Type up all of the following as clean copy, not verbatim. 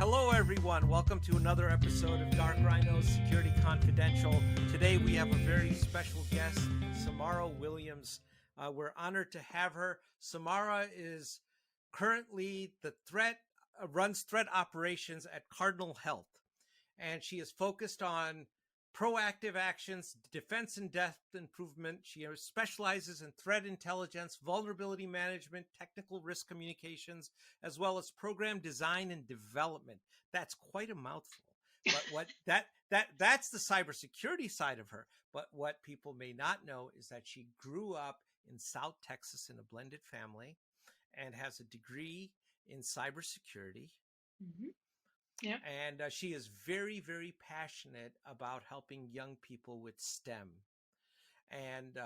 Hello, everyone. Welcome to another episode of Dark Rhino's Security Confidential. Today, we have a very special guest, Samara Williams. We're honored to have her. Samara is currently runs threat operations at Cardinal Health, and she is focused on proactive actions, defense and depth improvement. She specializes in threat intelligence, vulnerability management, technical risk communications, as well as program design and development. That's quite a mouthful. But that's the cybersecurity side of her. But what people may not know is that she grew up in South Texas in a blended family and has a degree in cybersecurity. Mm-hmm. Yeah. And she is very, very passionate about helping young people with STEM. And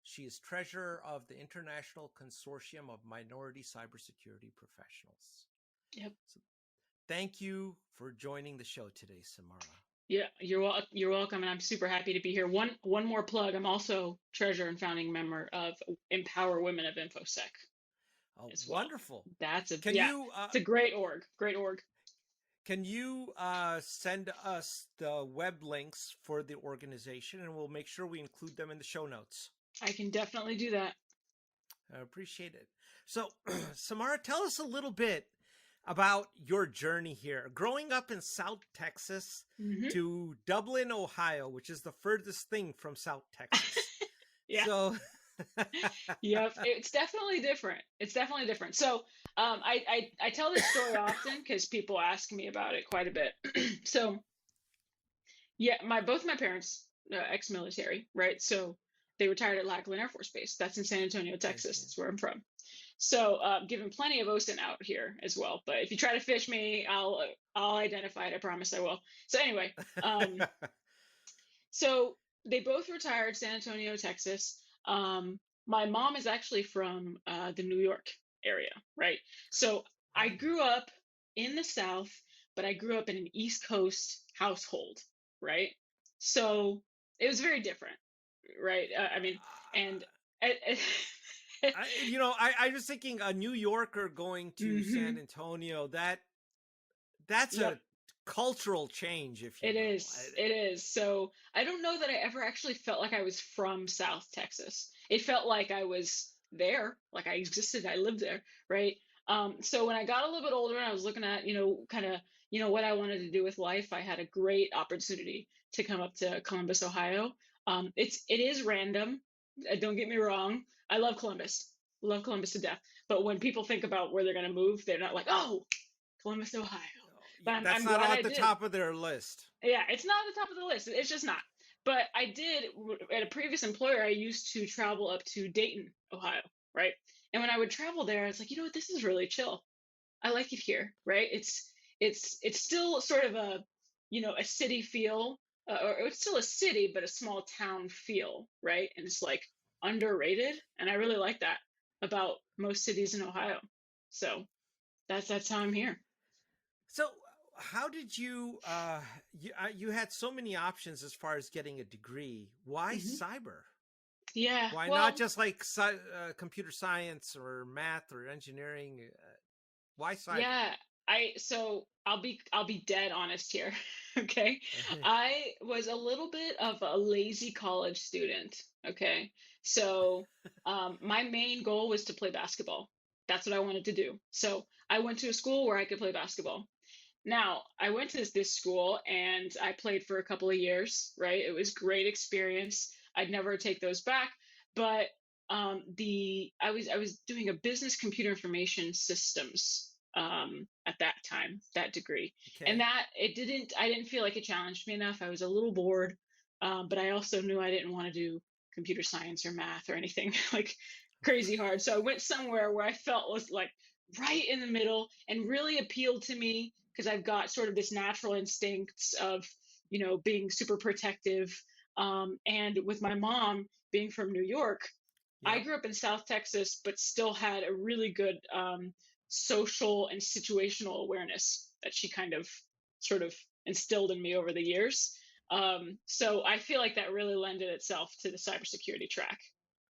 she is treasurer of the International Consortium of Minority Cybersecurity Professionals. Yep. So thank you for joining the show today, Samara. Yeah, you're welcome, and I'm super happy to be here. One more plug. I'm also treasurer and founding member of Empower Women of InfoSec. Oh, wonderful! Well. It's a great org. Great org. Can you send us the web links for the organization, and we'll make sure we include them in the show notes? I can definitely do that. I appreciate it. So, Samara, tell us a little bit about your journey here. Growing up in South Texas to Dublin, Ohio, which is the furthest thing from South Texas. Yeah. So... Yep, it's definitely different. So I tell this story often because people ask me about it quite a bit. So yeah, both my parents ex-military, right? So they retired at Lackland Air Force Base. That's in San Antonio, Texas. That's where I'm from. So given plenty of OSINT out here as well. But if you try to fish me, I'll identify it. I promise I will. So anyway, so they both retired, San Antonio, Texas. My mom is actually from the New York area, right? So I grew up in the South, but I grew up in an East Coast household, right? So it was very different, right? I was thinking a New Yorker going to San Antonio, that's a cultural change, if you will. It is. So I don't know that I ever actually felt like I was from South Texas. It felt like I was there, like I existed, I lived there, right? So when I got a little bit older and I was looking at, what I wanted to do with life, I had a great opportunity to come up to Columbus, Ohio. It is random. Don't get me wrong. I love Columbus to death. But when people think about where they're going to move, they're not like, oh, Columbus, Ohio. But that's not at the top of their list. Yeah, it's not at the top of the list. It's just not. But I did, at a previous employer, I used to travel up to Dayton, Ohio, right? And when I would travel there, I was like, you know what, this is really chill. I like it here, right? It's still sort of a city feel, or it's still a city, but a small town feel, right? And it's like underrated. And I really like that about most cities in Ohio. So that's how I'm here. So how did you had so many options as far as getting a degree. Why cyber? Yeah. Why not just like computer science or math or engineering? Why cyber? Yeah. I'll be dead honest here. Okay. I was a little bit of a lazy college student. Okay. So my main goal was to play basketball. That's what I wanted to do. So I went to a school where I could play basketball. Now, I went to this school and I played for a couple of years, right? It was great experience. I'd never take those back, but I was doing a business computer information systems at that time, that degree. Okay. And I didn't feel like it challenged me enough. I was a little bored, but I also knew I didn't want to do computer science or math or anything like crazy hard. So I went somewhere where I felt was like right in the middle and really appealed to me, because I've got sort of this natural instincts of, being super protective. And with my mom being from New York, I grew up in South Texas, but still had a really good social and situational awareness that she kind of sort of instilled in me over the years. So I feel like that really lended itself to the cybersecurity track.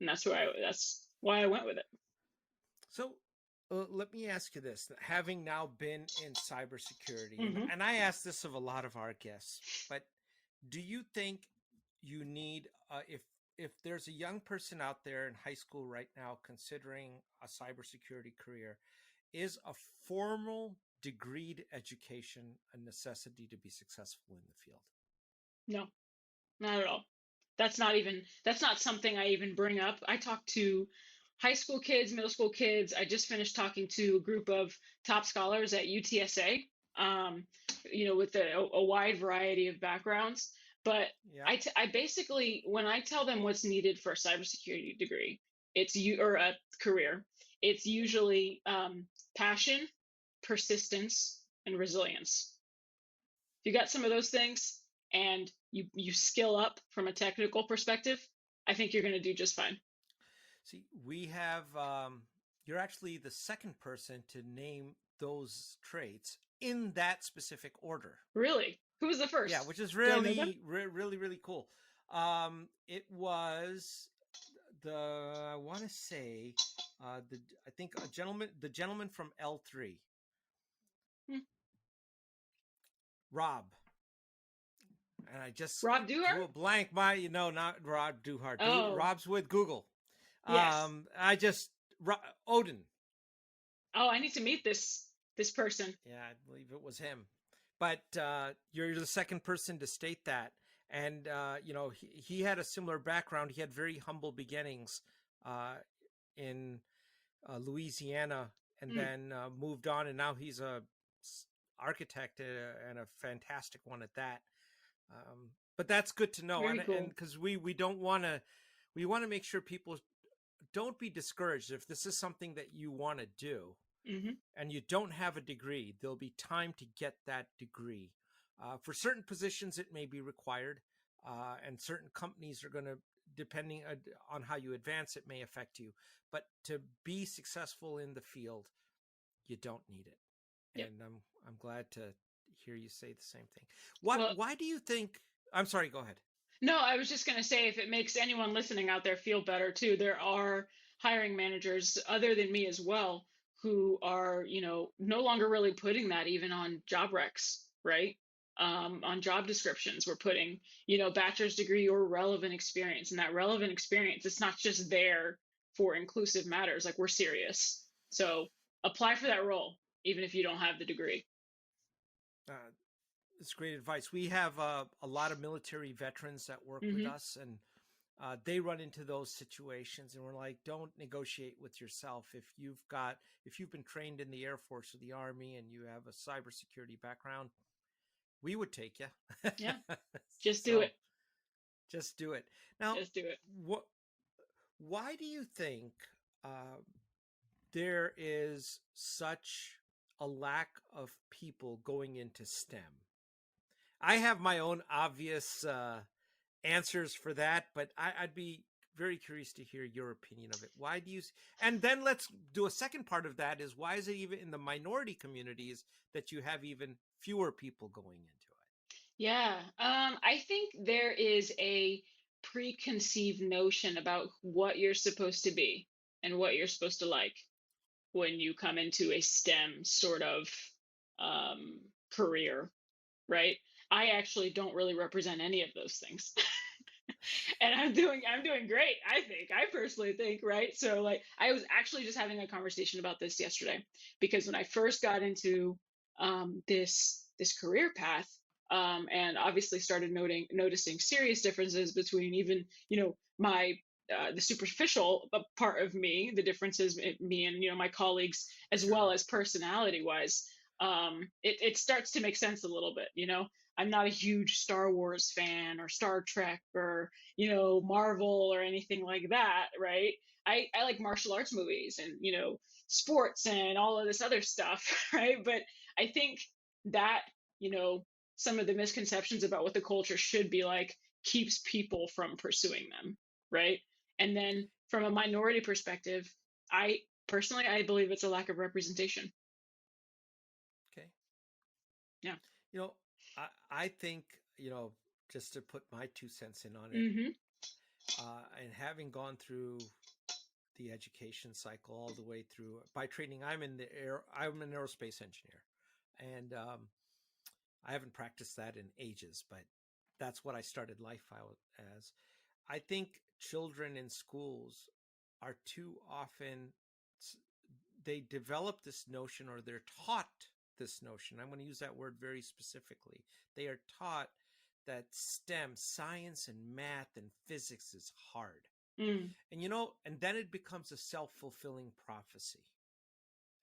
And that's why I went with it. So Let me ask you this: having now been in cybersecurity, Hmm. and I ask this of a lot of our guests, but do you think you need if there's a young person out there in high school right now considering a cybersecurity career, is a formal degreed education a necessity to be successful in the field? No, not at all. That's not something I even bring up. I talk to high school kids, middle school kids. I just finished talking to a group of top scholars at UTSA, with a wide variety of backgrounds. But Yeah. I basically, when I tell them what's needed for a cybersecurity degree, or a career, it's usually passion, persistence, and resilience. If you got some of those things and you skill up from a technical perspective, I think you're going to do just fine. See, we have, you're actually the second person to name those traits in that specific order. Really? Who was the Yeah, first? which is Do I know them? really, really cool. It was I want to say, I think the gentleman from L3, Hmm. Rob. And I just Rob Duhart? drew a blank. Not Rob Duhart. Oh, Rob's with Google. yes. I just Odin. Oh, I need to meet this person. Yeah, I believe it was him. But you're the second person to state that. And, he had a similar background. He had very humble beginnings in Louisiana, and Mm, then moved on. And now he's a architect and a fantastic one at that. But that's good to know. very And cool. because we don't want to, we want to make sure people don't be discouraged if this is something that you want to do Hmm. and you don't have a degree. There'll be time to get that degree. For certain positions, it may be required, and certain companies are going to, depending on how you advance, it may affect you. But to be successful in the field, you don't need it. Yep. And I'm glad to hear you say the same thing. Well, Why do you think? I'm sorry. Go ahead. no, I was just going to say if it makes anyone listening out there feel better too, there are hiring managers other than me as well who are, no longer really putting that even on job recs, right? On job descriptions, we're putting, bachelor's degree or relevant experience. And that relevant experience, it's not just there for inclusive matters. Like we're serious. So apply for that role, even if you don't have the degree. Uh, it's great advice. We have a lot of military veterans that work with Hmm. us, and they run into those situations, and we're like, don't negotiate with yourself. If you've been trained in the Air Force or the Army and you have a cybersecurity background, we would take you. Yeah, just do So it. just do it. Now, Just do it. what? Why do you think uh, there is such a lack of people going into STEM? I have my own obvious answers for that, but I'd be very curious to hear your opinion of it. Why do you? And then let's do a second part of that: is why is it even in the minority communities that you have even fewer people going into Yeah, I think there is a preconceived notion about what you're supposed to be and what you're supposed to like when you come into a STEM sort of um, career, right? I actually don't really represent any of those things. And I'm doing great, I personally think, right? So like I was actually just having a conversation about this yesterday because when I first got into this career path, and obviously started noticing serious differences between even my the superficial part of me, the differences in me and my colleagues, it? as well Sure. as personality wise. It starts to make sense a little bit. I'm not a huge Star Wars fan or Star Trek or Marvel or anything like that, right? I like martial arts movies and sports and all of this other stuff, right? But I think that you know some of the misconceptions about what the culture should be like keeps people from pursuing them, right? And then from a minority perspective, I personally I believe it's a lack of representation. Okay. Yeah. You know, I think, just to put my 2 cents in on it, Hmm. and having gone through the education cycle all the way through. By training, I'm an aerospace engineer, and I haven't practiced that in ages, but that's what I started life out as. I think children in schools are too often, they develop this notion, or they're taught this notion. I'm going to use that word very specifically. They are taught that STEM, science and math and physics, is hard. Mm. And then it becomes a self-fulfilling prophecy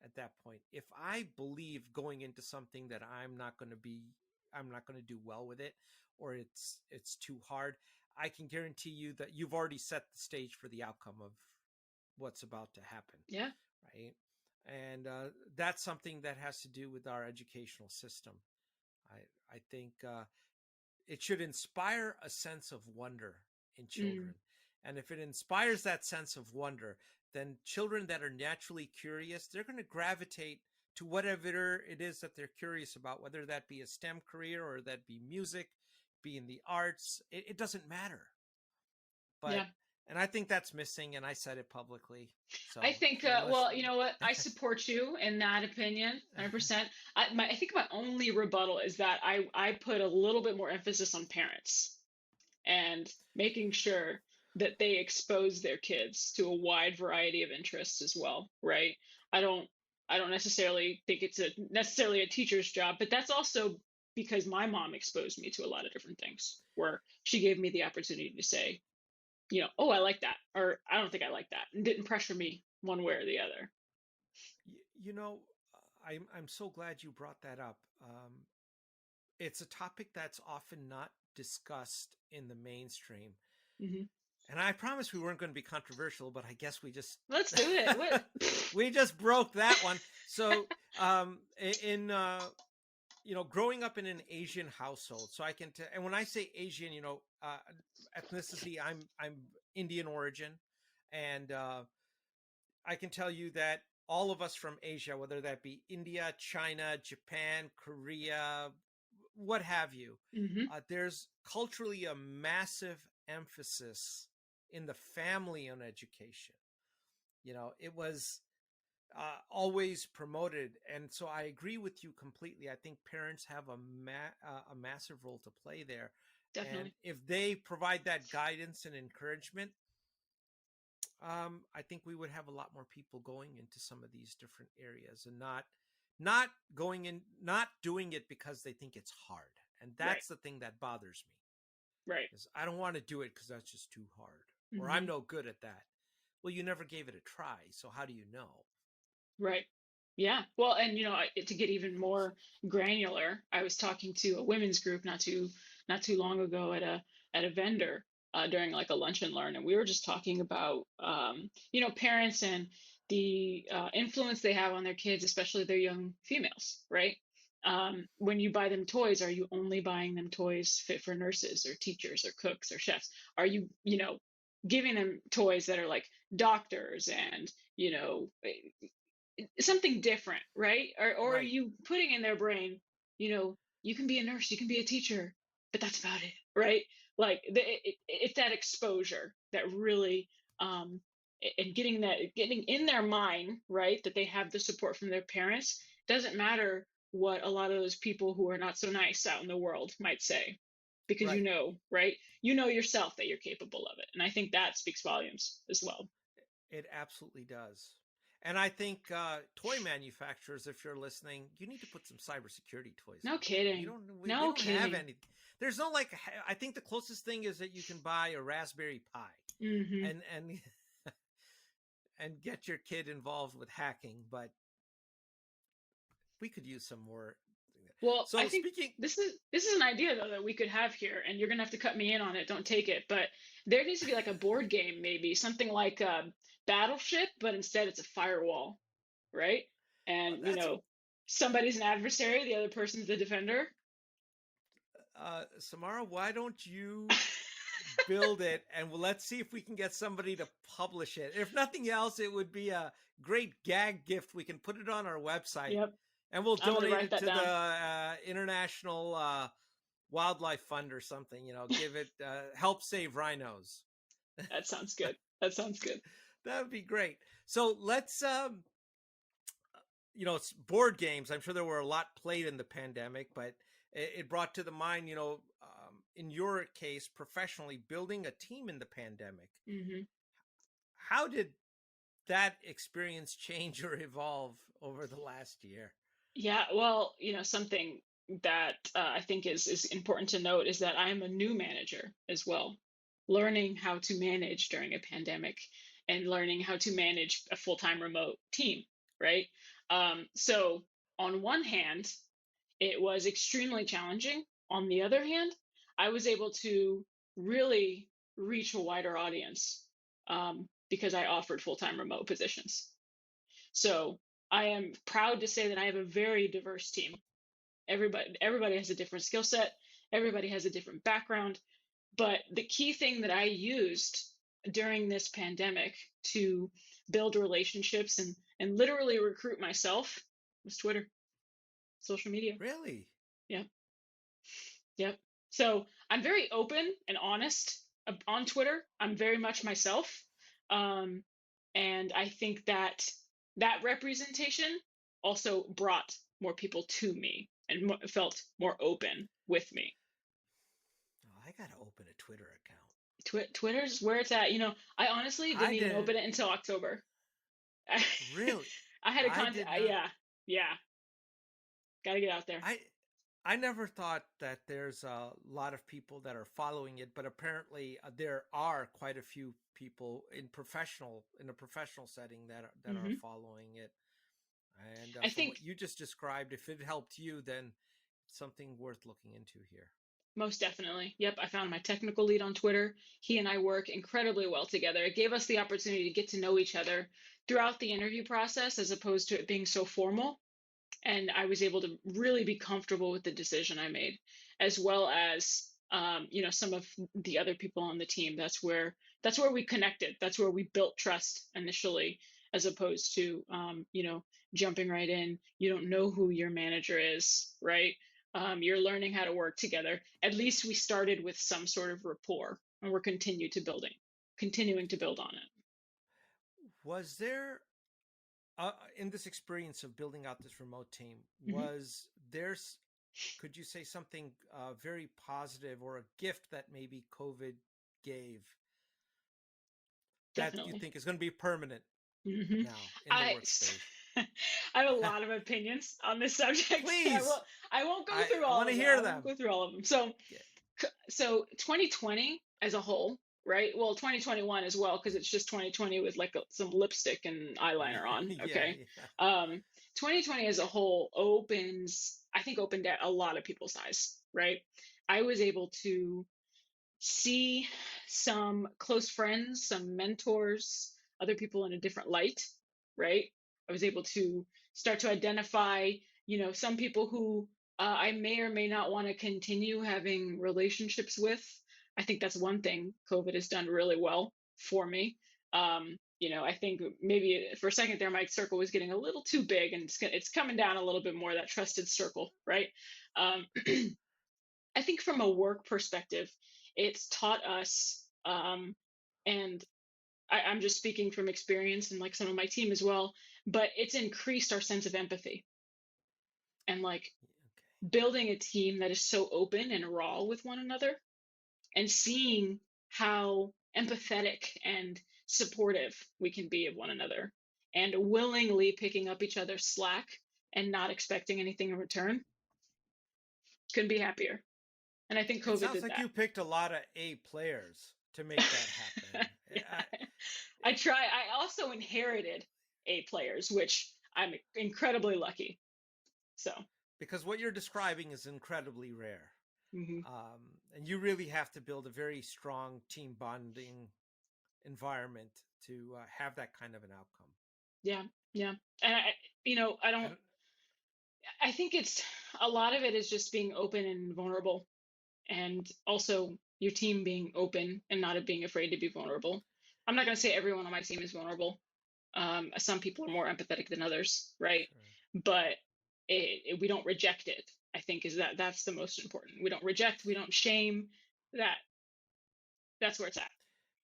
at that point. If I believe going into something that I'm not going to do well with it, or it's too hard, I can guarantee you that you've already set the stage for the outcome of what's about to happen. Yeah. Right. And that's something that has to do with our educational system. I think it should inspire a sense of wonder in children. And if it inspires that sense of wonder, then children that are naturally curious, they're going to gravitate to whatever it is that they're curious about, whether that be a STEM career or that be music, be in the arts. It doesn't matter. But yeah. And I think that's missing, and I said it publicly. So I think, well, you know what? I support you in that opinion, 100%. I think my only rebuttal is that I put a little bit more emphasis on parents and making sure that they expose their kids to a wide variety of interests as well, right? I don't necessarily think it's necessarily a teacher's job, but that's also because my mom exposed me to a lot of different things, where she gave me the opportunity to say, oh, I like that, or I don't think I like that, and didn't pressure me one way or the other. I'm so glad you brought that up. It's a topic that's often not discussed in the mainstream. Mm-hmm. And I promised we weren't going to be controversial, but I guess let's do it. We just broke that one. So, growing up in an Asian household, so I can and when I say Asian, ethnicity, I'm Indian origin, and I can tell you that all of us from Asia, whether that be India, China, Japan, Korea, what have you, mm-hmm. There's culturally a massive emphasis in the family on education. It was always promoted. And so I agree with you completely. I think parents have a massive role to play there. Definitely. And if they provide that guidance and encouragement, I think we would have a lot more people going into some of these different areas and not doing it because they think it's hard. And that's the thing that bothers me. Right. I don't want to do it because that's just too hard, or mm-hmm. I'm no good at that. Well, you never gave it a try, so how do you know? Right. Yeah. Well, and to get even more granular, I was talking to a women's group not too long ago at a vendor during like a lunch and learn, and we were just talking about parents and the influence they have on their kids, especially their young females, right? When you buy them toys, are you only buying them toys fit for nurses or teachers or cooks or chefs? Are you giving them toys that are like doctors and something different, right? Or Right. are you putting in their brain, you can be a nurse, you can be a teacher, but that's about it, right? Like it's that exposure that really, and getting in their mind, right, that they have the support from their parents. Doesn't matter what a lot of those people who are not so nice out in the world might say, because right. Right? Yourself that you're capable of it. And I think that speaks volumes as well. It absolutely does. And I think toy manufacturers, if you're listening, you need to put some cybersecurity toys. No kidding. We don't have any. There's no I think the closest thing is that you can buy a Raspberry Pi mm-hmm. and get your kid involved with hacking, but we could use some more. Well, so I think this is an idea though that we could have here, and you're gonna have to cut me in on it. Don't take it, but there needs to be like a board game, maybe something like Battleship, but instead it's a firewall, right? And somebody's an adversary, the other person's the defender. Samara, why don't you build it, and let's see if we can get somebody to publish it. If nothing else, it would be a great gag gift. We can put it on our website. Yep. And we'll donate it to the International Wildlife Fund or something. Give it help save rhinos. That sounds good. That would be great. So let's it's board games. I'm sure there were a lot played in the pandemic, but it brought to the mind, in your case, professionally building a team in the pandemic. Mm-hmm. How did that experience change or evolve over the last year? Yeah, well, something that I think is important to note is that I'm a new manager as well, learning how to manage during a pandemic and learning how to manage a full-time remote team, right? So on one hand, it was extremely challenging. On the other hand, I was able to really reach a wider audience because I offered full-time remote positions. So I am proud to say that I have a very diverse team. Everybody has a different skill set. Everybody has a different background. But the key thing that I used during this pandemic to build relationships and literally recruit myself was Twitter, social media. Really? Yeah. Yep. So I'm very open and honest on Twitter. I'm very much myself. Um, and I think that that representation also brought more people to me and felt more open with me. Oh, I got to open a Twitter account. Twitter's where it's at. I honestly didn't I even did. open it until October. Really? I had a I contact. did not. Yeah. Got to get out there. I never thought that there's a lot of people that are following it, but apparently there are quite a few people in a professional setting that are Hmm. following it. And I from think what you just described, if it helped you, then something worth looking into here. most definitely. Yep, I found my technical lead on Twitter. He and I work incredibly well together. It gave us the opportunity to get to know each other throughout the interview process as opposed to it being so formal. And I was able to really be comfortable with the decision I made, as well as some of the other people on the team. That's where we connected. That's where we built trust initially, as opposed to jumping right in. You don't know who your manager is, right? You're learning how to work together. At least we started with some sort of rapport, and we're continuing to build on it. Was there in this experience of building out this remote team, Hmm. was there's could you say something very positive or a gift that maybe COVID gave that you Definitely. think is going to be permanent Hmm. now in the I workspace? I have a lot of opinions on this subject. Please, I won't go I through all want to of them. hear I won't them. go through all of them. So 2020 as a whole, right? Well, 2021 as well because it's just 2020 with like some lipstick and eyeliner on. Yeah, Okay. yeah. 2020 as a whole opened a lot of people's eyes, right? I was able to see some close friends, some mentors, other people in a different light, right? I was able to start to identify, some people who I may or may not want to continue having relationships with. I think that's one thing COVID has done really well for me. I think maybe for a second there, my circle was getting a little too big, and it's coming down a little bit more, that trusted circle, right? Um, I think from a work perspective, it's taught us, and I'm just speaking from experience and like some of my team as well, but it's increased our sense of empathy and like building a team that is so open and raw with one another and seeing how empathetic and supportive we can be of one another and willingly picking up each other's slack and not expecting anything in return. Couldn't be happier. And I think It COVID sounds did like that. you picked a lot of A players to make that happen. Yeah. I also inherited A players, which I'm incredibly lucky. So, because what you're describing is incredibly rare. mhm. And you really have to build a very strong team bonding environment to have that kind of an outcome. Yeah, yeah. And I don't, And I think it's a lot of it is just being open and vulnerable, and also your team being open and not being afraid to be vulnerable. I'm not going to say everyone on my team is vulnerable. Some people are more empathetic than others, right? sure. But we don't reject it. I think that's the most important. We don't reject, we don't shame. That's where it's at.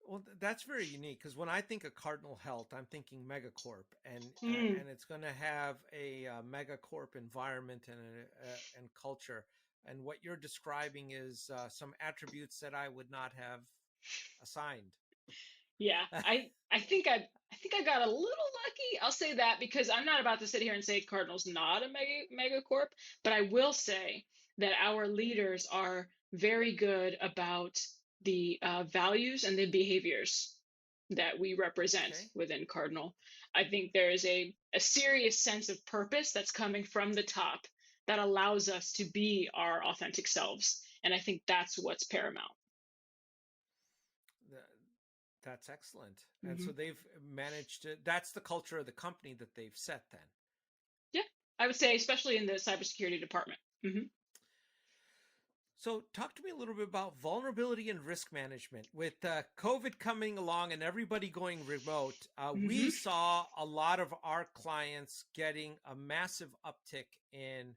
Well, that's very unique because when I think of Cardinal Health, I'm thinking megacorp, Mm, and it's going to have a, megacorp environment and culture. And what you're describing is some attributes that I would not have assigned. yeah, I think I got a little lucky. I'll say that because I'm not about to sit here and say Cardinal's not a megacorp, but I will say that our leaders are very good about the values and the behaviors that we represent Okay. within Cardinal. I think there is a serious sense of purpose that's coming from the top that allows us to be our authentic selves. And I think that's what's paramount. Th- That's excellent. And Hmm. so they've managed to, that's the culture of the company that they've set then. Yeah, I would say, especially in the cybersecurity department. Hmm. So, talk to me a little bit about vulnerability and risk management. With COVID coming along and everybody going remote, we Hmm. saw a lot of our clients getting a massive uptick in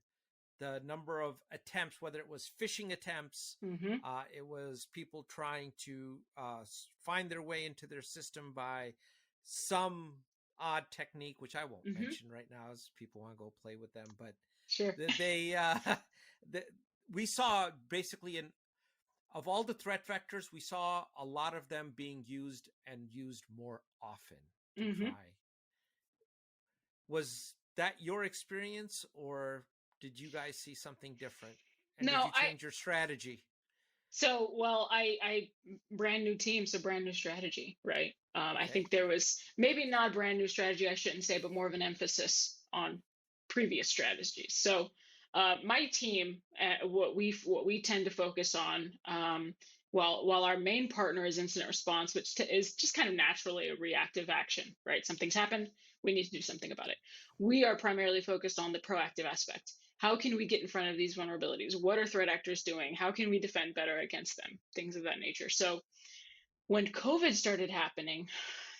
the number of attempts, whether it was phishing attempts, Hmm. it was people trying to find their way into their system by some odd technique, which I won't Hmm. mention right now, as people want to go play with them. But Sure. they the, we saw basically in of all the threat vectors, we saw a lot of them being used and used more often to Hmm. try. Was that your experience, or did you guys see something different? And did No, you change your strategy? well, I brand new team, so brand new strategy, right? I Okay. think there was maybe not brand new strategy, I shouldn't say, but more of an emphasis on previous strategies. So, my team, what we tend to focus on, while our main partner is incident response, which is just kind of naturally a reactive action, right? Something's happened, we need to do something about it. We are primarily focused on the proactive aspect. How can we get in front of these vulnerabilities? What are threat actors doing? How can we defend better against them? Things of that nature. So when COVID started happening,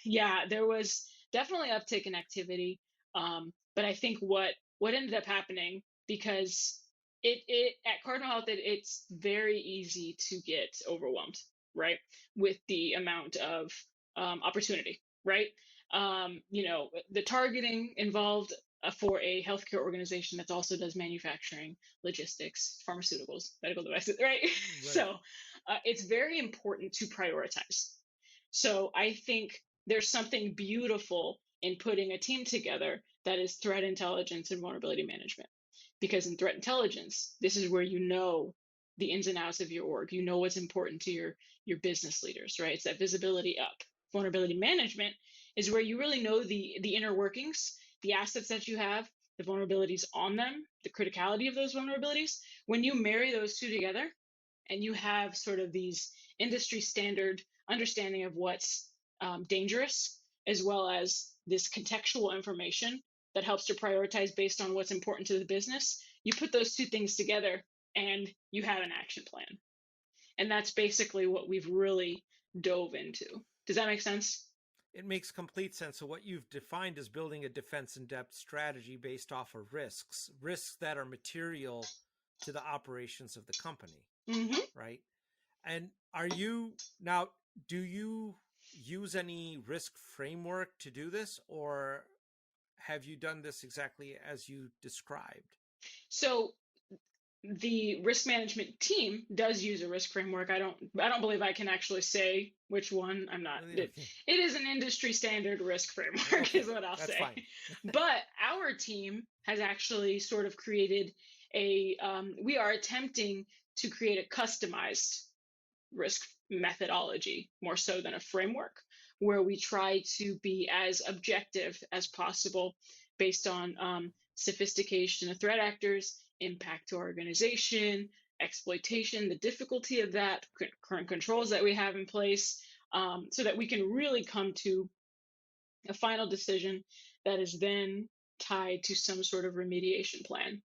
yeah, there was definitely uptick in activity. But I think what ended up happening, because it at Cardinal Health, it's very easy to get overwhelmed, right, with the amount of opportunity, right? The targeting involved for a healthcare organization that also does manufacturing, logistics, pharmaceuticals, medical devices, right? Right. So it's very important to prioritize. So I think there's something beautiful in putting a team together that is threat intelligence and vulnerability management. Because in threat intelligence, this is where you know the ins and outs of your org. You know what's important to your business leaders, right? It's that visibility up. Vulnerability management is where you really know the inner workings, the assets that you have, the vulnerabilities on them, the criticality of those vulnerabilities. When you marry those two together, and you have sort of these industry standard understanding of what's dangerous, as well as this contextual information that helps to prioritize based on what's important to the business. You put those two things together and you have an action plan. And that's basically what we've really dove into. Does that make sense? It makes complete sense. So, what you've defined is building a defense in depth strategy based off of risks that are material to the operations of the company, Mm-hmm. right? And are you now, do you use any risk framework to do this, or have you done this exactly as you described? So the risk management team does use a risk framework. I don't believe I can actually say which one. I'm not Okay. it is an industry standard risk framework Okay. is what I'll That's say. fine. But our team has actually sort of created we are attempting to create a customized risk methodology more so than a framework, where we try to be as objective as possible based on sophistication of threat actors, impact to organization, exploitation, the difficulty of that, current controls that we have in place, so that we can really come to a final decision that is then tied to some sort of remediation plan,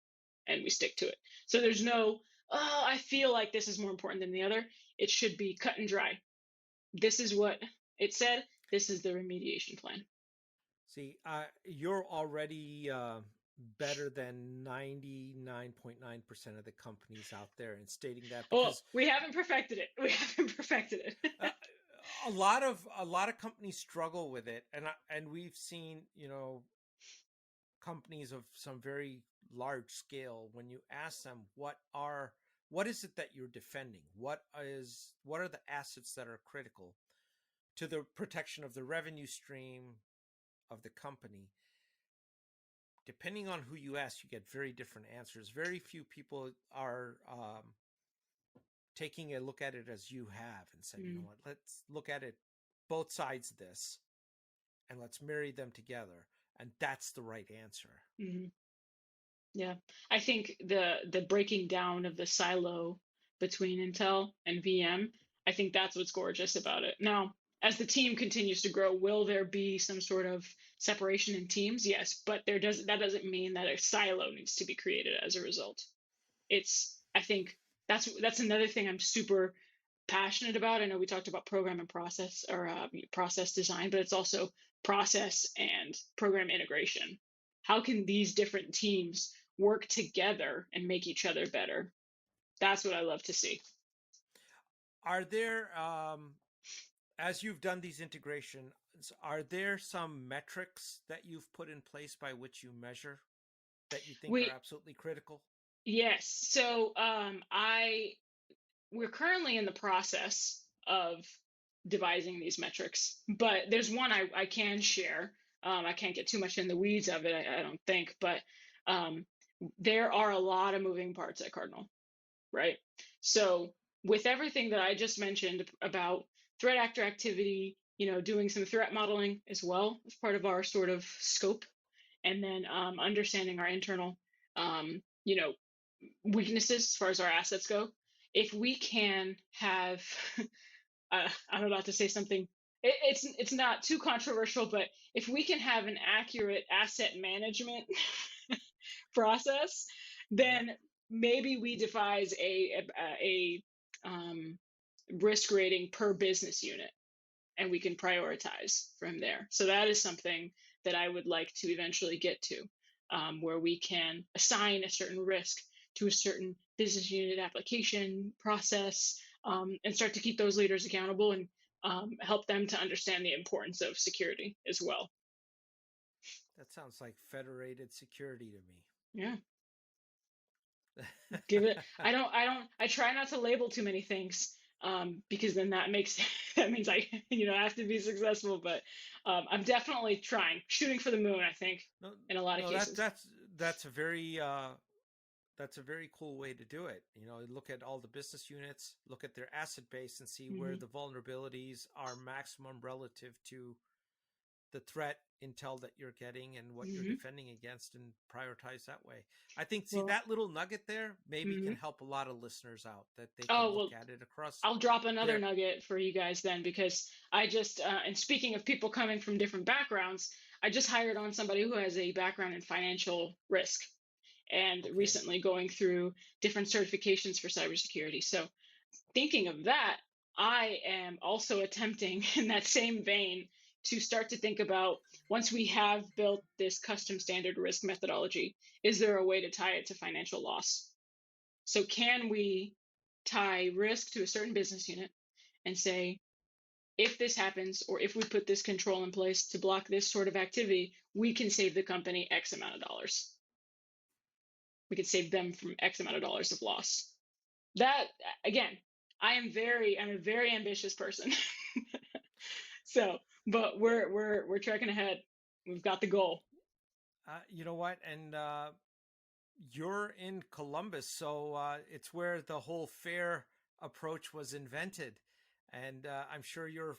and we stick to it. So there's no, oh, I feel like this is more important than the other. It should be cut and dry. This is what it said. This is the remediation plan. See, you're already better than 99.9% of the companies out there in stating that Oh, because we haven't perfected it. We haven't perfected uh, it. A lot of companies struggle with it, and we've seen, companies of some very large scale, when you ask them what is it that you're defending, what are the assets that are critical to the protection of the revenue stream of the company. Depending on who you ask, you get very different answers. Very few people are taking a look at it as you have and said, you know what, let's look at it both sides of this and let's marry them together. And that's the right answer. Mm-hmm. Yeah, I think the breaking down of the silo between Intel and VM, I think that's what's gorgeous about it. Now, as the team continues to grow, will there be some sort of separation in teams? Yes, but that doesn't mean that a silo needs to be created as a result. I think that's another thing I'm super passionate about. I know we talked about program and process, or process design, but it's also process and program integration. How can these different teams work together and make each other better? That's what I love to see. Are there, as you've done these integrations, are there some metrics that you've put in place by which you measure that you think are absolutely critical? Yes. So we're currently in the process of devising these metrics, but there's one I can share. I can't get too much in the weeds of it, I don't think, but there are a lot of moving parts at Cardinal, right? So with everything that I just mentioned about threat actor activity, doing some threat modeling as well as part of our sort of scope, and then understanding our internal, weaknesses as far as our assets go. If we can have, I'm about to say something. It's not too controversial, but if we can have an accurate asset management process, then maybe we devise a risk rating per business unit, and we can prioritize from there. So that is something that I would like to eventually get to, where we can assign a certain risk to a certain business unit, application, process, and start to keep those leaders accountable, and help them to understand the importance of security as well. That sounds like federated security to me. Yeah. I try not to label too many things, because then that means I have to be successful. But I'm definitely shooting for the moon, I think, in a lot of cases. That's a very cool way to do it. Look at all the business units, look at their asset base, and see where the vulnerabilities are maximum relative to the threat intel that you're getting and what you're defending against, and prioritize that way. I think that little nugget there maybe can help a lot of listeners out, that they can look at it across. I'll drop another nugget for you guys then, because I just, and speaking of people coming from different backgrounds, I just hired on somebody who has a background in financial risk, and recently going through different certifications for cybersecurity. So thinking of that, I am also attempting in that same vein to start to think about, once we have built this custom standard risk methodology, is there a way to tie it to financial loss? So can we tie risk to a certain business unit and say, if this happens, or if we put this control in place to block this sort of activity, we can save the company X amount of dollars. We could save them from X amount of dollars of loss. That, again, I'm a very ambitious person. So, but we're trekking ahead. We've got the goal. You know what? And you're in Columbus, so it's where the whole FAIR approach was invented, and I'm sure you're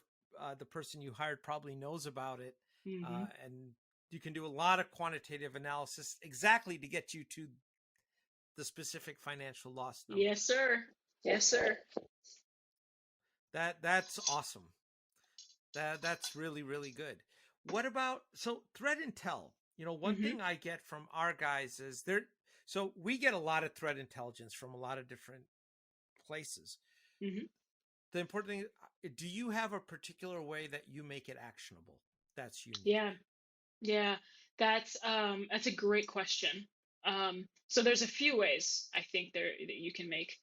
the person you hired probably knows about it, and you can do a lot of quantitative analysis exactly to get you to the specific financial loss number. Yes, sir. Yes, sir. That's awesome. That's really, really good. What about, threat intel? One thing I get from our guys is so we get a lot of threat intelligence from a lot of different places. The important thing, do you have a particular way that you make it actionable? That's unique. Yeah. That's a great question. So there's a few ways I think that you can make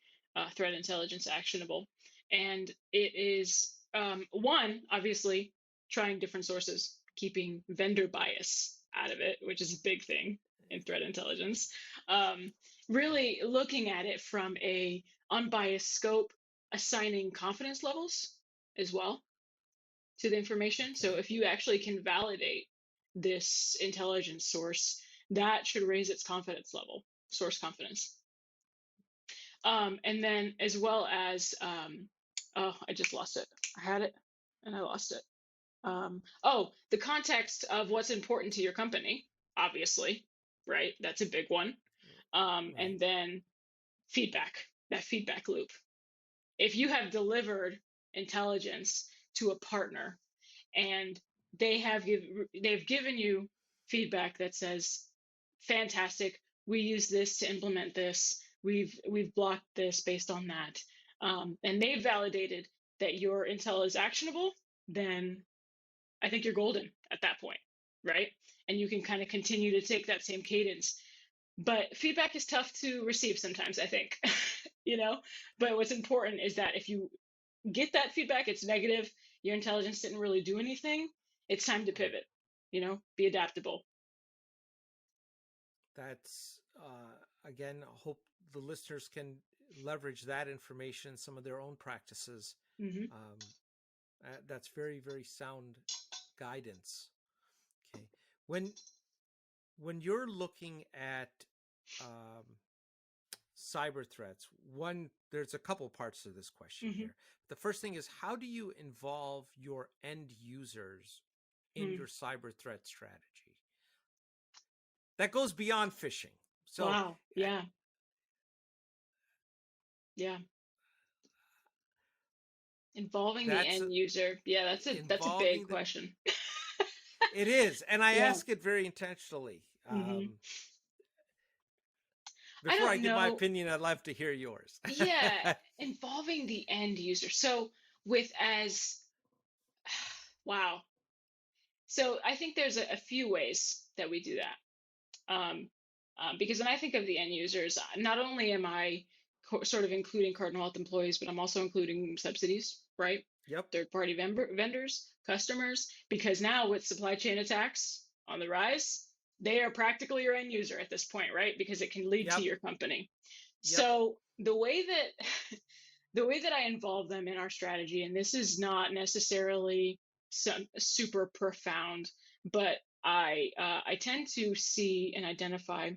threat intelligence actionable, and it is One, obviously, trying different sources, keeping vendor bias out of it, which is a big thing in threat intelligence. Um, really looking at it from a unbiased scope, assigning confidence levels as well to the information. So Okay. if you actually can validate this intelligence source, that should raise its confidence level, source confidence. And then as well as, oh, I just lost it. I had it and I lost it. Oh, the context of what's important to your company, obviously, right? That's a big one. Right. And then feedback, that feedback loop. If you have delivered intelligence to a partner and they've given you feedback that says, fantastic, we use this to implement this, we've blocked this based on that, and they've validated that your intel is actionable, then I think you're golden at that point, right? And you can kind of continue to take that same cadence. But feedback is tough to receive sometimes, I think, you know? But what's important is that if you get that feedback, it's negative, your intelligence didn't really do anything, it's time to Right. pivot, be adaptable. That's again, I hope the listeners can leverage that information in some of their own practices. Hmm. Um, that's very, very sound guidance. Okay. When you're looking at um, cyber threats, there's a couple parts to this question Hmm. here. The first thing is, how do you involve your end users in your cyber threat strategy? That goes beyond phishing. So Wow. Yeah. Yeah. Involving the that's end user. Yeah, that's a big involving the. question. It is, and I Yeah. ask it very intentionally. Hmm. I Before I don't give my know. opinion, I'd love to hear yours. Yeah, involving the end user. So with as wow. So I think there's a few ways that we do that. Because when I think of the end users, not only am I sort of including Cardinal Health employees, but I'm also including subsidies, right? Yep, Third-party vendors, customers, because now with supply chain attacks on the rise, they are practically your end user at this point, right? Because it can lead to yep, your company. yep. So the way that the way that I involve them in our strategy, and this is not necessarily some super profound, but I tend to see and identify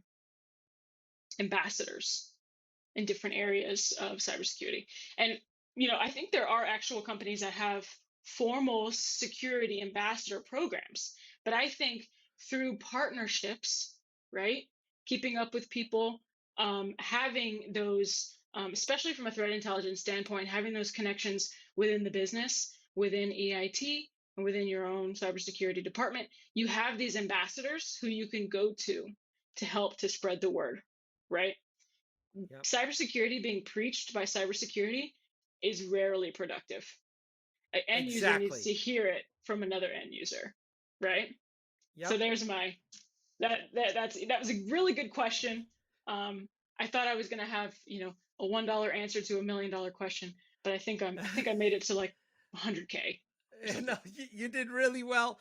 ambassadors in different areas of cybersecurity. And I think there are actual companies that have formal security ambassador programs, but I think through partnerships, right? Keeping up with people, having those, especially from a threat intelligence standpoint, having those connections within the business, within EIT, and within your own cybersecurity department, you have these ambassadors who you can go to help to spread the word, right? Yep. Cybersecurity being preached by cybersecurity is rarely productive. An end user needs Exactly. to hear it from another end user, right? So Yep. there's my that was a really good question. I thought I was gonna have a $1 answer to $1 million question, but I think I made it to like 100K or No, something. you did really well.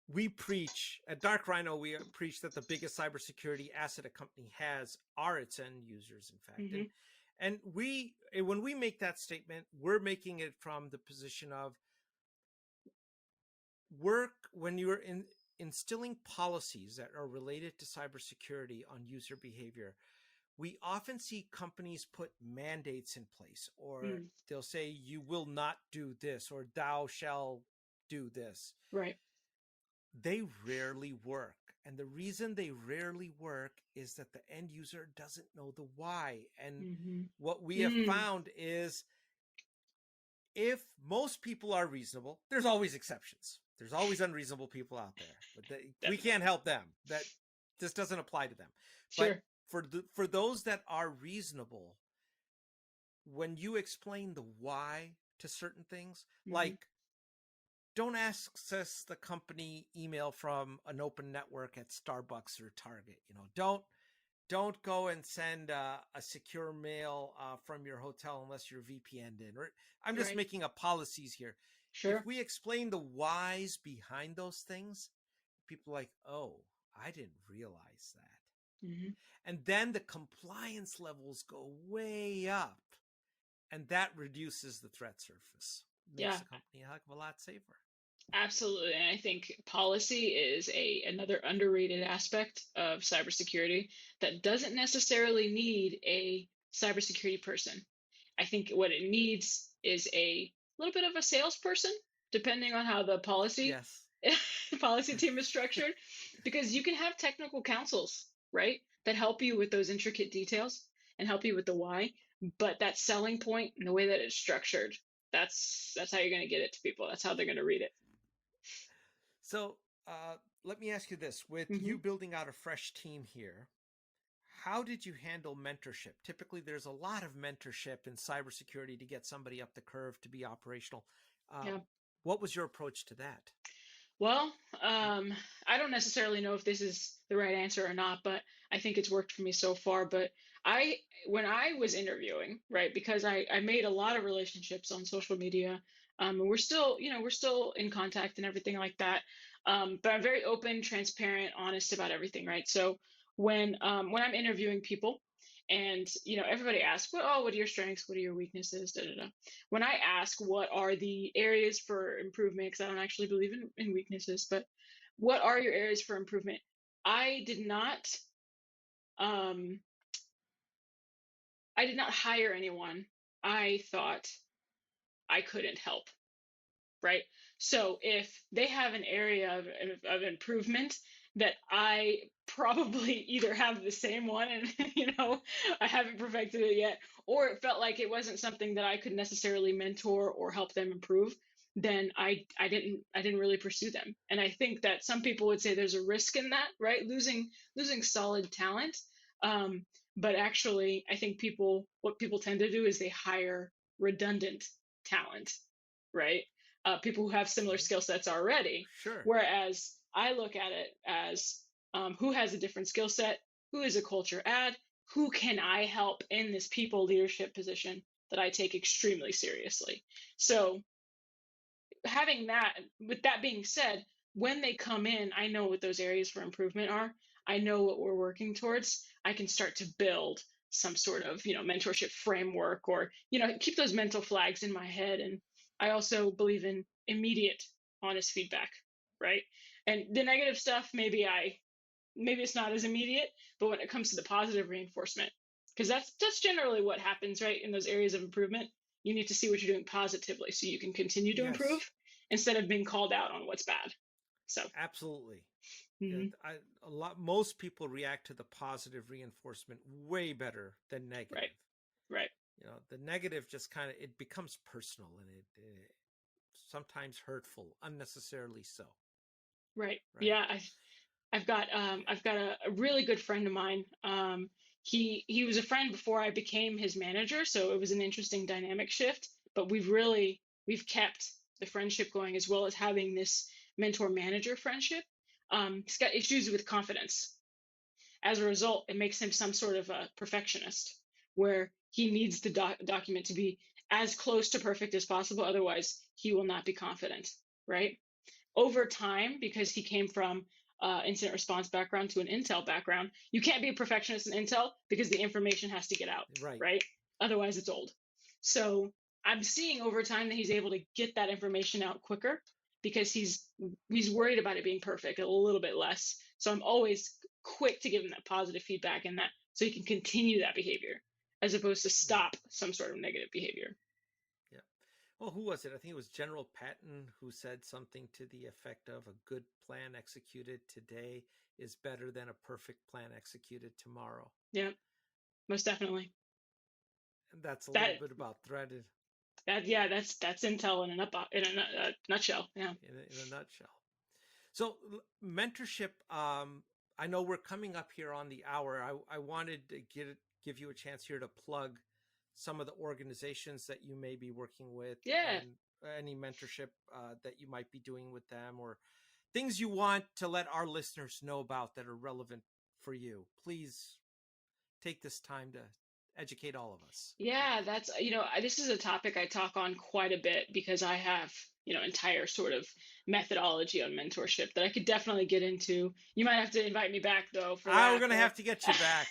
We preach at Dark Rhino. We preach that the biggest cybersecurity asset a company has are its end users. In fact, Hmm. and when we make that statement, we're making it from the position of work when you're instilling policies that are related to cybersecurity on user behavior. We often see companies put mandates in place, or Mm, they'll say, you will not do this, or thou shall do this. right. They rarely work. And the reason they rarely work is that the end user doesn't know the why. And Hmm. what we have Mm, found is if most people are reasonable, there's always exceptions. There's always unreasonable people out there, but we definitely. can't help them. That this doesn't apply to them. But Sure. for those that are reasonable, when you explain the why to certain things, Hmm. like don't access the company email from an open network at Starbucks or Target, don't don't go and send a secure mail from your hotel unless you're VPN'd in. Or I'm just Right. making up policies here. If Sure. we explain the whys behind those things, people are like, oh, I didn't realize that. Hmm. And then the compliance levels go way up, and that reduces the threat surface, makes Yeah. the company a heck of a lot safer. Absolutely. And I think policy is another underrated aspect of cybersecurity that doesn't necessarily need a cybersecurity person. I think what it needs is a little bit of a salesperson, depending on how the policy Yes. policy team is structured, because you can have technical counsels, right, that help you with those intricate details and help you with the why. But that selling point and the way that it's structured, that's how you're going to get it to people. That's how they're going to read it. So let me ask you this. With you Hmm. building out a fresh team here, how did you handle mentorship? Typically, there's a lot of mentorship in cybersecurity to get somebody up the curve to be operational. Uh, Yeah. what was your approach to that? Well, I don't necessarily know if this is the right answer or not, but I think it's worked for me so far. But I, when I was interviewing, right, because I made a lot of relationships on social media, and we're still, we're still in contact and everything like that. But I'm very open, transparent, honest about everything, right? So when I'm interviewing people, and everybody asks, what are your strengths? What are your weaknesses? Da, da, da. When I ask what are the areas for improvement, because I don't actually believe in weaknesses, but what are your areas for improvement? I did not um, I did not hire anyone I thought I couldn't help, right? So if they have an area of improvement that I probably either have the same one and I haven't perfected it yet, or it felt like it wasn't something that I could necessarily mentor or help them improve, then I didn't really pursue them. And I think that some people would say there's a risk in that, right? Losing solid talent. Um, but actually, I think what people tend to do is they hire redundant talent, right? People who have similar Okay, skill sets already. sure. Whereas I look at it as who has a different skill set, who is a culture add, who can I help in this people leadership position that I take extremely seriously. So having that, with that being said, when they come in, I know what those areas for improvement are. I know what we're working towards. I can start to build some sort of, mentorship framework, or, keep those mental flags in my head. And I also believe in immediate honest feedback, right? And the negative stuff, maybe it's not as immediate, but when it comes to the positive reinforcement, because that's generally what happens, right? In those areas of improvement, you need to see what you're doing positively so you can continue to Yes, improve instead of being called out on what's bad. So, absolutely. Yeah, mhm, most people react to the positive reinforcement way better than right, negative. right, The negative just kind of, it becomes personal, and it sometimes hurtful, unnecessarily so. right. Right. Yeah, I've got a really good friend of mine. He was a friend before I became his manager, so it was an interesting dynamic shift. But we've kept the friendship going, as well as having this mentor manager friendship. He's got issues with confidence. As a result, it makes him some sort of a perfectionist, where he needs the document to be as close to perfect as possible. Otherwise, he will not be confident, right? Over time, because he came from incident response background to an intel background, you can't be a perfectionist in intel because the information has to get out, Right. right? Otherwise, it's old. So I'm seeing over time that he's able to get that information out quicker because he's worried about it being perfect a little bit less. So I'm always quick to give him that positive feedback, and that so he can continue that behavior as opposed to Right. stop some sort of negative behavior. Yeah. Well, who was it? I think it was General Patton who said something to the effect of, a good plan executed today is better than a perfect plan executed tomorrow. Yeah, most definitely. And that's a little That bit about threaded yeah, that's intel in a nutshell. Yeah. in a nutshell. So, mentorship, I know we're coming up here on the hour. I wanted to give you a chance here to plug some of the organizations that you may be working with, Yeah. and any mentorship that you might be doing with them, or things you want to let our listeners know about that are relevant for you. Please take this time to educate all of us. Yeah, that's, this is a topic I talk on quite a bit because I have, entire sort of methodology on mentorship that I could definitely get into. You might have to invite me back though for that. We're going to have to get you back.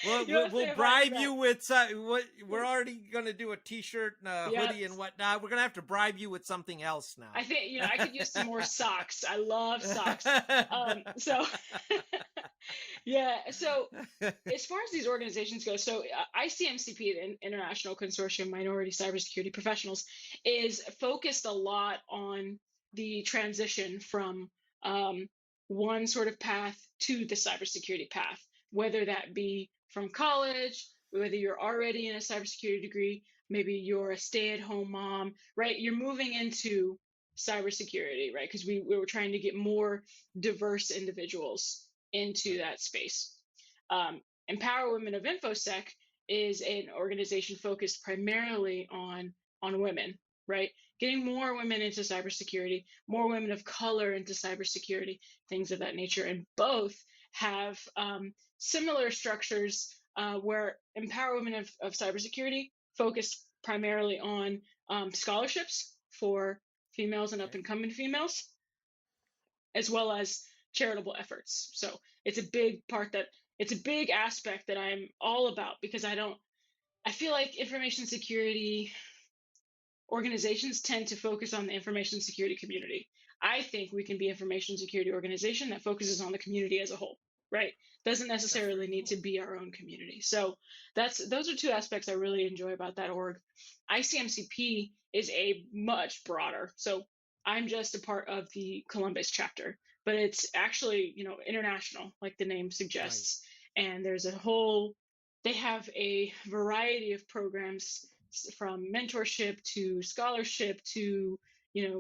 We'll have bribe you with what we're already going to do a t-shirt and a hoodie and whatnot. We're going to have to bribe you with something else now. I think, I could use some more socks. I love socks. Yeah. So as far as these organizations go, so ICMCP, the International Consortium Minority Cybersecurity Professionals, is focused a lot on the transition from one sort of path to the cybersecurity path, whether that be from college, whether you're already in a cybersecurity degree, maybe you're a stay-at-home mom, right? You're moving into cybersecurity, right? Because we were trying to get more diverse individuals into that space. Empower Women of InfoSec is an organization focused primarily on women, right? Getting more women into cybersecurity, more women of color into cybersecurity, things of that nature. And both have similar structures where Empower Women of Cybersecurity focus primarily on scholarships for females and up-and-coming females, as well as charitable efforts. So it's a big aspect that I'm all about because I feel like information security organizations tend to focus on the information security community. I think we can be information security organization that focuses on the community as a whole, right? Doesn't necessarily need to be our own community. So those are two aspects I really enjoy about that org. ICMCP is a much broader. So I'm just a part of the Columbus chapter, but it's actually, international, like the name suggests. Right. And they have a variety of programs from mentorship to scholarship to,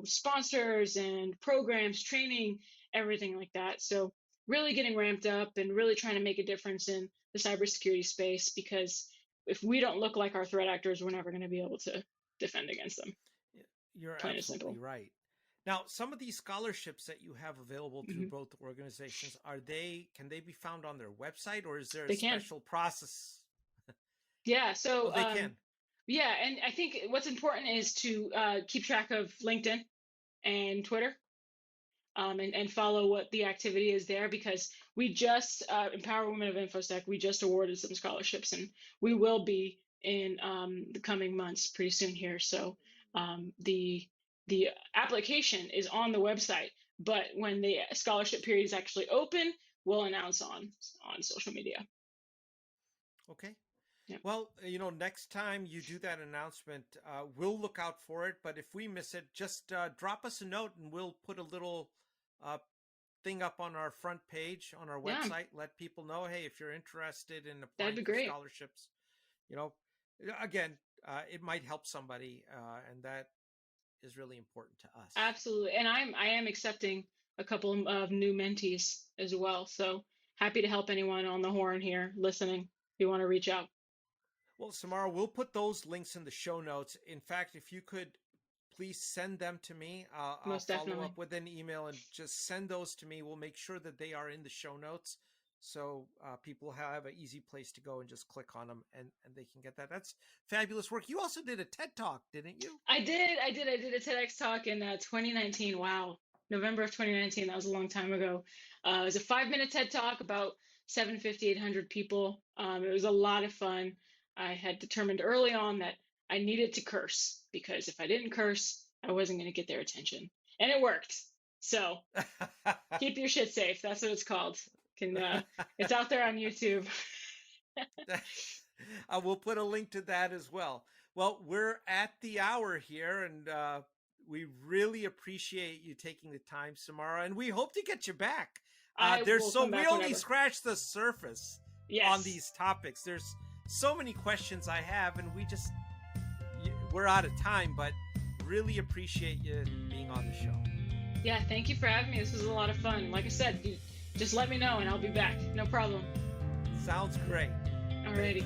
sponsors and programs, training, everything like that. So really getting ramped up and really trying to make a difference in the cybersecurity space, because if we don't look like our threat actors, we're never going to be able to defend against them. You're absolutely right. Now, some of these scholarships that you have available through both organizations, can they be found on their website, or is there a special process? Yeah, so they can. Yeah, and I think what's important is to keep track of LinkedIn and Twitter, and follow what the activity is there, because we just Empower Women of InfoSec, we just awarded some scholarships, and we will be in the coming months pretty soon here. So the application is on the website, but when the scholarship period is actually open, we'll announce on social media. Okay. Yeah. Well, next time you do that announcement, we'll look out for it. But if we miss it, just drop us a note and we'll put a little thing up on our front page on our website. Let people know, hey, if you're interested in applying for scholarships, again, it might help somebody, and that is really important to us. Absolutely. And I am accepting a couple of new mentees as well. So happy to help anyone on the horn here listening if you want to reach out. Well, Samara, we'll put those links in the show notes. In fact, if you could please send them to me, I'll follow up with an email and just send those to me. We'll make sure that they are in the show notes, so people have an easy place to go and just click on them and they can get that. That's fabulous work. You also did a TED Talk, didn't you? I did a TEDx talk in 2019. Wow. November of 2019. That was a long time ago. It was a 5-minute TED Talk, about 750, 800 people. It was a lot of fun. I had determined early on that I needed to curse, because if I didn't curse, I wasn't going to get their attention. And it worked. So keep your shit safe. That's what it's called. It's out there on YouTube. We'll put a link to that as well. Well, we're at the hour here, and we really appreciate you taking the time, Samara, and we hope to get you back. We only scratched the surface on these topics. There's so many questions I have, and we're out of time, but really appreciate you being on the show. Yeah, thank you for having me. This was a lot of fun. Like I said, just let me know and I'll be back. No problem. Sounds great. Alrighty.